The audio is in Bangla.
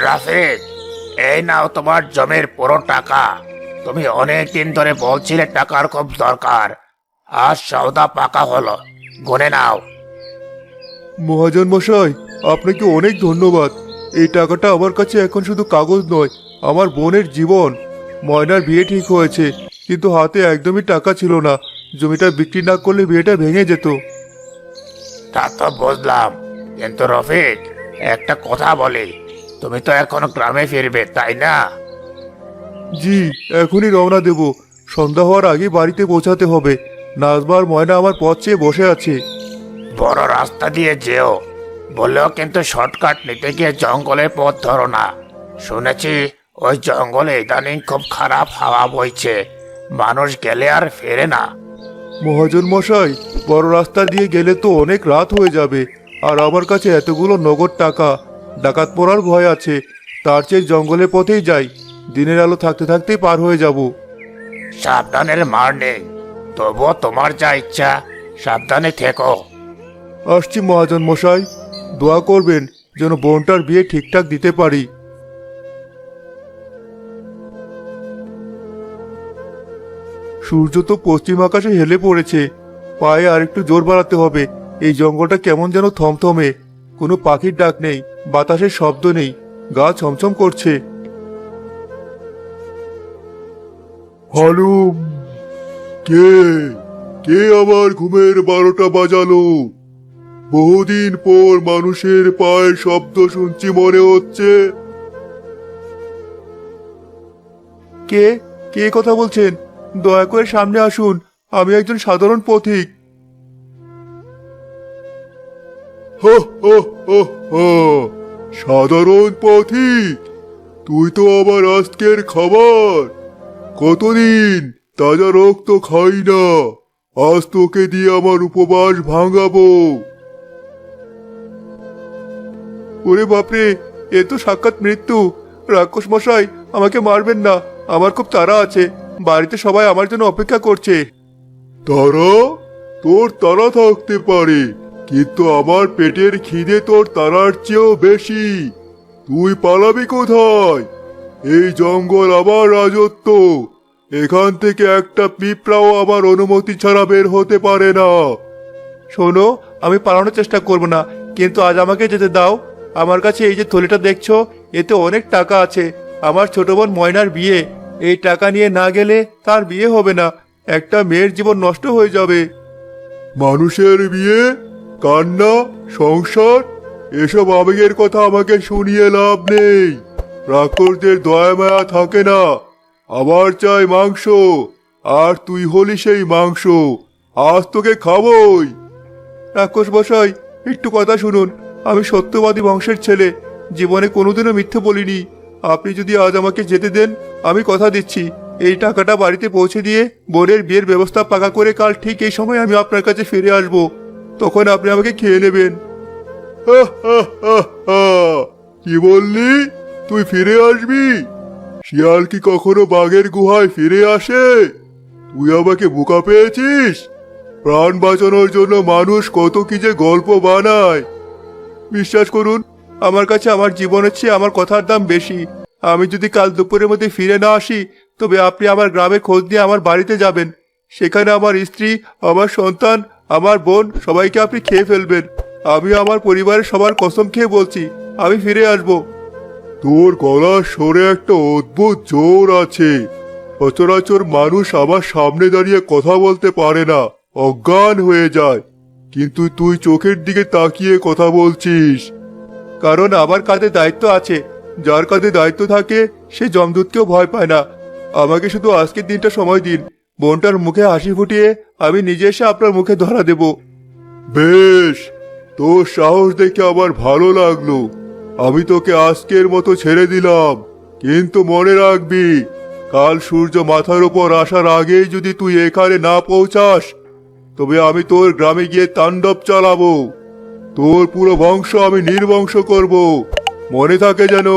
রাফিক, এই নাও তোমার জমির পুরো টাকা। তুমি অনেক দিন ধরে বলছিলে টাকার খুব দরকার। আজ সওদা পাকা হলো, গুনে নাও। মহাজন মশাই, আপনাকে অনেক ধন্যবাদ। এই টাকাটা আমার কাছে এখন শুধু কাগজ নয়, আমার বোনের জীবন। ময়নার বিয়ে ঠিক হয়েছে, কিন্তু হাতে একদমই টাকা ছিল না। জমিটা বিক্রি না করলে বিয়েটা ভেঙে যেত। তা তো বুঝলাম, কিন্তু রফিক, একটা কথা বলি, তুমি তো এখন গ্রামে ফিরবে, তাই না? জি, এখনই রওনা দেব। সন্ধ্যা হওয়ার আগে বাড়িতে পৌঁছাতে হবে। নাজবার ময়না আমার পথ চেয়ে বসে আছে। বড় রাস্তা দিয়ে যেও, বললেও কিন্তু শর্টকাট নিতে গিয়ে জঙ্গলের পথ ধরো না। শুনেছি ওই জঙ্গলে ইদানিং খুব খারাপ হাওয়া বইছে, মানুষ গেলে আর ফেরে না। মহাজন মশাই, বড় রাস্তা দিয়ে গেলে তো অনেক রাত হয়ে যাবে, আর আমার কাছে এতগুলো নগদ টাকা। ডাকাত পড়ার ভয় আছে। তার চেয়ে জঙ্গলের পথেই যাই। দিনের আলো থাকতে থাকতেই পার হয়ে যাব। সাবধানের মার নেই, তবুও তোমার যা ইচ্ছা, সাবধানে থেকো। আসছি মহাজন মশাই, দোয়া করবেন যেন বোনটার বিয়ে ঠিকঠাক দিতে পারি। সূর্য তো পশ্চিম আকাশে হেলে পড়েছে। পায়ে আর একটু জোর বাড়াতে হবে। এই জঙ্গলটা কেমন যেন থমথমে। কোনো পাখির ডাক নেই, বাতাসের শব্দ নেই, গা ছমছম করছে। হালুম, কে কে আবার ঘুমের 12টা বাজালো? বহুদিন পর মানুষের পায়ের শব্দ শুনছি মনে হচ্ছে। কে কে কথা বলছেন? দয়া করে সামনে আসুন, আমি একজন সাধারণ পথিক। হো হো হো হো, সাধারণ পথিক? তুই তো আবার আজকের খাবার। কতদিন তাজা রক্ত খাই না, আজ তোকে দিয়ে আমার উপবাস ভাঙাবো। ওরে বাপরে, এ তো সাক্ষাৎ মৃত্যু। রাক্ষস মশাই, আমাকে মারবেন না, আমার খুব তাড়া আছে। বাড়িতে সবাই আমার জন্য অপেক্ষা করছে। তারা? তোর তাড়া থাকতে পারে, কিন্তু আমার পেটের খিদে তোর তাড়ার চেয়েও বেশি। তুই পালাবি কোথায়? এই জঙ্গল আমার রাজত্ব। এখান থেকে একটা পিঁপড়াও আমার অনুমতি ছাড়া বের হতে পারে না। শোনো, আমি পালানোর চেষ্টা করব না, কিন্তু আজ আমাকে যেতে দাও। আমার কাছে এই যে থলিটা দেখছো, এতে অনেক টাকা আছে। আমার ছোট বোন ময়নার বিয়ে। এই টাকা নিয়ে না গেলে তার বিয়ে হবে না। একটা মেয়ের জীবন নষ্ট হয়ে যাবে। মানুষের বিয়ে, কান্না, সংসার, এসব আবেগের কথা আমাকে শুনিয়ে লাভ নেই। রাক্ষসদের দয়া মায়া থাকে না। আমার চাই মাংস, আর তুই হলি সেই মাংস। আজ তোকে খাবই। রাক্ষস মশাই, একটু কথা শুনুন। আমি সত্যবাদী বংশের ছেলে, জীবনে কোনোদিনও মিথ্যে বলিনি। আপনি যদি আজ আমাকে যেতে দেন, আমি কথা দিচ্ছি এই টাকাটা বাড়িতে পৌঁছে দিয়ে বোনের বিয়ের ব্যবস্থা পাকা করে কাল ঠিক এই সময় আমি আপনার কাছে ফিরে আসব। তখন আপনি আমাকে খেয়ে নেবেন। হা হা হা হা, কি বললি? তুই ফিরে আসবি? শিয়াল কি কখনো বাঘের গুহায় ফিরে আসে? তুই আমাকে বোকা পেয়েছিস? প্রাণ বাঁচানোর জন্য মানুষ কত কি যে গল্প বানায়। বিশ্বাস করুন, আমার কাছে আমার জীবনের চেয়ে আমার কথার দাম বেশি। আমি যদি কাল দুপুরের মধ্যে ফিরে না আসি, তবে আপনি আমার গ্রামে খোঁজ নিয়ে আমার বাড়িতে যাবেন। সেখানে আমার স্ত্রী, আমার সন্তান, আমার বোন সবাইকে আপনি খেয়ে ফেলবেন। আমি আমার পরিবারের সবার কসম খেয়ে বলছি, আমি ফিরে আসব। তোর গলার স্বরে একটা অদ্ভুত জোর আছে। সচরাচর মানুষ আমার সামনে দাঁড়িয়ে কথা বলতে পারে না, অজ্ঞান হয়ে যায়। কিন্তু তুই চোখের দিকে তাকিয়ে কথা বলছিস। কারণ আমার কাঁধে দায়িত্ব আছে। যার কাঁধে দায়িত্ব থাকে সে যমদূতকেও ভয় পায় না। আমাকে শুধু আজকের দিনটা সময় দিন। বোনটার মুখে হাসি ফুটিয়ে আমি নিজে এসে আপনার মুখে ধরা দেব। বেশ, তোর সাহস দেখে আমার ভালো লাগলো। আমি তোকে আজকের মতো ছেড়ে দিলাম, কিন্তু মনে রাখবি, কাল সূর্য মাথার উপর আসার আগেই যদি তুই এখানে না পৌঁছাস, তবে আমি তোর গ্রামে গিয়ে তাণ্ডব চালাবো। তোর পুরো বংশ আমি নির্বংশ করব। মনে থাকে যেন।